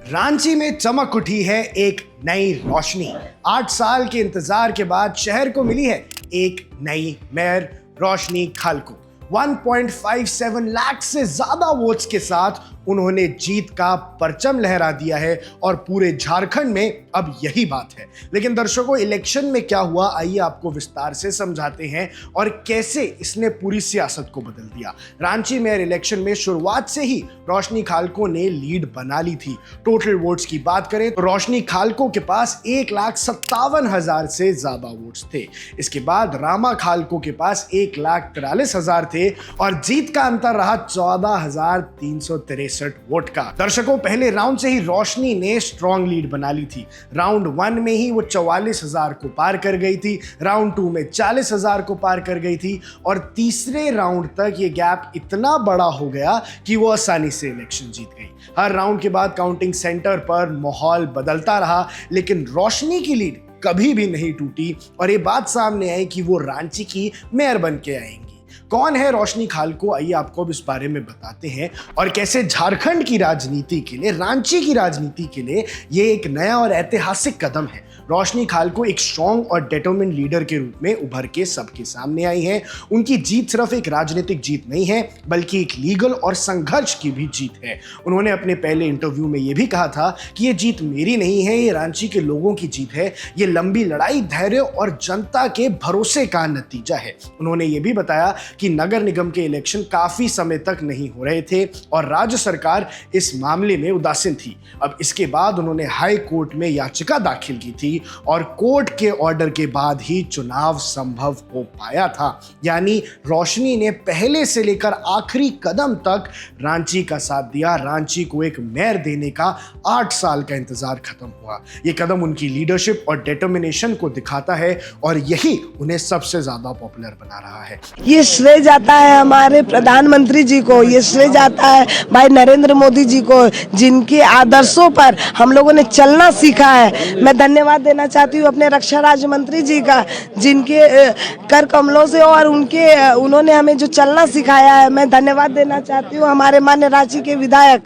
रांची में चमक उठी है एक नई रोशनी। 8 साल के इंतजार के बाद शहर को मिली है एक नई मेयर रोशनी खालको। 1.57 लाख से ज्यादा वोट्स के साथ उन्होंने जीत का परचम लहरा दिया है और पूरे झारखंड में अब यही बात है। लेकिन दर्शकों, इलेक्शन में क्या हुआ, आइए आपको विस्तार से समझाते हैं और कैसे इसने पूरी सियासत को बदल दिया। रांची मेयर इलेक्शन में शुरुआत से ही रोशनी खालको ने लीड बना ली थी। टोटल वोट्स की बात करें तो रोशनी खालको के पास 1,57,000 से ज्यादा वोट्स थे। इसके बाद रामा खालको के पास 1,43,000 थे और जीत का अंतर रहा 14,363 वोट का। दर्शकों, पहले राउंड से ही रोशनी ने स्ट्रॉन्ग लीड बना ली थी। राउंड 1 में ही वो 44,000 को पार कर गई थी, राउंड 2 में 40,000 को पार कर गई थी और तीसरे राउंड तक ये गैप इतना बड़ा हो गया कि वो आसानी से इलेक्शन जीत गई। हर राउंड के बाद काउंटिंग सेंटर पर माहौल बदलता रहा, लेकिन रोशनी की लीड कभी भी नहीं टूटी और ये बात सामने आई कि वो रांची की मेयर बन के आएंगी। कौन है रोशनी खालको, आइए आपको अब इस बारे में बताते हैं और कैसे झारखंड की राजनीति के लिए, रांची की राजनीति के लिए ये एक नया और ऐतिहासिक कदम है। रोशनी खालको एक स्ट्रॉन्ग और डिटरमिन्ड लीडर के रूप में उभर के सबके सामने आई हैं। उनकी जीत सिर्फ एक राजनीतिक जीत नहीं है, बल्कि एक लीगल और संघर्ष की भी जीत है। उन्होंने अपने पहले इंटरव्यू में ये भी कहा था कि ये जीत मेरी नहीं है, ये रांची के लोगों की जीत है। ये लंबी लड़ाई, धैर्य और जनता के भरोसे का नतीजा है। उन्होंने ये भी बताया कि नगर निगम के इलेक्शन काफी समय तक नहीं हो रहे थे और राज्य सरकार इस मामले में उदासीन थी। अब इसके बाद उन्होंने हाई कोर्ट में याचिका दाखिल की थी और कोर्ट के ऑर्डर के बाद ही चुनाव संभव हो पाया था। यानी रोशनी ने पहले से लेकर आखिरी कदम तक रांची का साथ दिया। रांची को एक मेयर देने का 8 साल का इंतजार खत्म हुआ। ये कदम उनकी लीडरशिप और डिटर्मिनेशन को दिखाता है और यही उन्हें सबसे ज्यादा पॉपुलर बना रहा है। ये श्रेय जाता है हमारे प्रधानमंत्री जी को, ये श्रेय जाता है भाई नरेंद्र मोदी जी को, जिनके आदर्शों पर हम लोगों ने चलना सीखा है। मैं धन्यवाद देना चाहती हूँ अपने रक्षा राज्य मंत्री जी का, जिनके कर कमलों से और उन्होंने हमें जो चलना सिखाया है। मैं धन्यवाद देना चाहती हूँ हमारे माननीय रांची के विधायक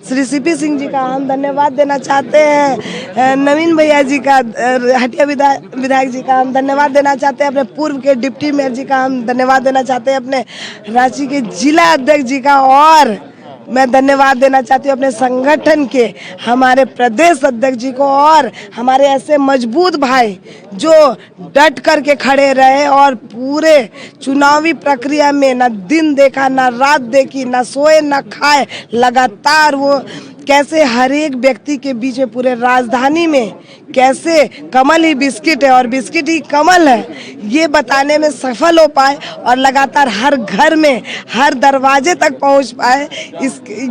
श्री सीपी सिंह जी का। हम धन्यवाद देना चाहते हैं नवीन भैया जी का, हटिया विधायक जी का। हम धन्यवाद देना चाहते हैं अपने पूर्व के डिप्टी मेयर जी का। हम धन्यवाद देना चाहते हैं अपने रांची के जिला अध्यक्ष जी का और मैं धन्यवाद देना चाहती हूँ अपने संगठन के हमारे प्रदेश अध्यक्ष जी को और हमारे ऐसे मजबूत भाई जो डट करके खड़े रहे और पूरे चुनावी प्रक्रिया में ना दिन देखा, ना रात देखी, ना सोए ना खाए, लगातार वो कैसे हर एक व्यक्ति के बीच में पूरे राजधानी में कैसे कमल ही बिस्किट है और बिस्किट ही कमल है, ये बताने में सफल हो पाए और लगातार हर घर में, हर दरवाजे तक पहुंच पाए।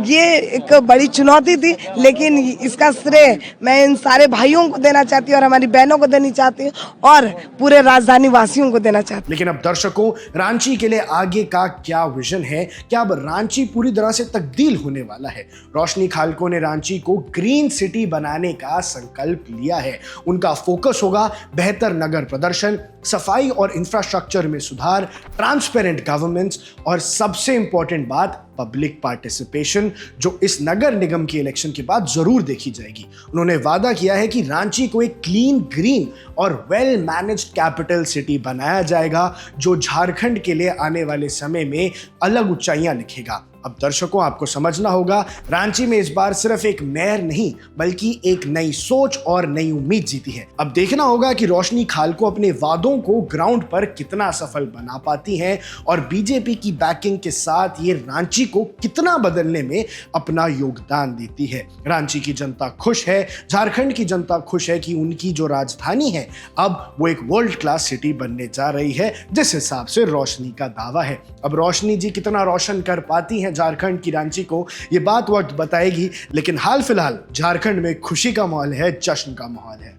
ये एक बड़ी चुनौती थी, लेकिन इसका श्रेय मैं इन सारे भाइयों को देना चाहती हूँ और हमारी बहनों को देनी चाहती हूँ और पूरे राजधानी वासियों को देना चाहती हूँ। लेकिन अब दर्शकों, रांची के लिए आगे का क्या विजन है? क्या अब रांची पूरी तरह से तब्दील होने वाला है? रोशनी खालको ने रांची को ग्रीन सिटी बनाने का संकल्प लिया है। उनका फोकस होगा बेहतर नगर प्रदर्शन, सफाई और इंफ्रास्ट्रक्चर में सुधार, ट्रांसपेरेंट गवर्नेंस और सबसे इंपॉर्टेंट बात पब्लिक पार्टिसिपेशन, जो इस नगर निगम की इलेक्शन के बाद जरूर देखी जाएगी। उन्होंने वादा किया है कि रांची को एक क्लीन, ग्रीन और वेल मैनेज्ड कैपिटल सिटी बनाया जाएगा, जो झारखंड के लिए आने वाले समय में अलग ऊंचाइयां लिखेगा। अब दर्शकों, आपको समझना होगा, रांची में इस बार सिर्फ एक मेयर नहीं, बल्कि एक नई सोच और नई उम्मीद जीती है। अब देखना होगा कि रोशनी खालको अपने वादों को ग्राउंड पर कितना सफल बना पाती हैं और बीजेपी की बैकिंग के साथ ये रांची को कितना बदलने में अपना योगदान देती है। रांची की जनता खुश है, झारखंड की जनता खुश है कि उनकी जो राजधानी है अब वो एक वर्ल्ड क्लास सिटी बनने जा रही है, जिस हिसाब से रोशनी का दावा है। अब रोशनी जी कितना रोशन कर पाती हैं झारखंड की रांची को, ये बात वक्त बताएगी, लेकिन हाल फिलहाल झारखंड में खुशी का माहौल है, जश्न का माहौल है।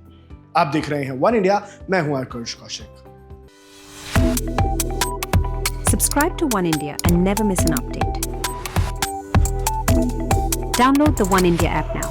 आप देख रहे हैं वन इंडिया, मैं हूं आकर्ष Kaushik. Subscribe to One India and never miss an update. Download the One India app now.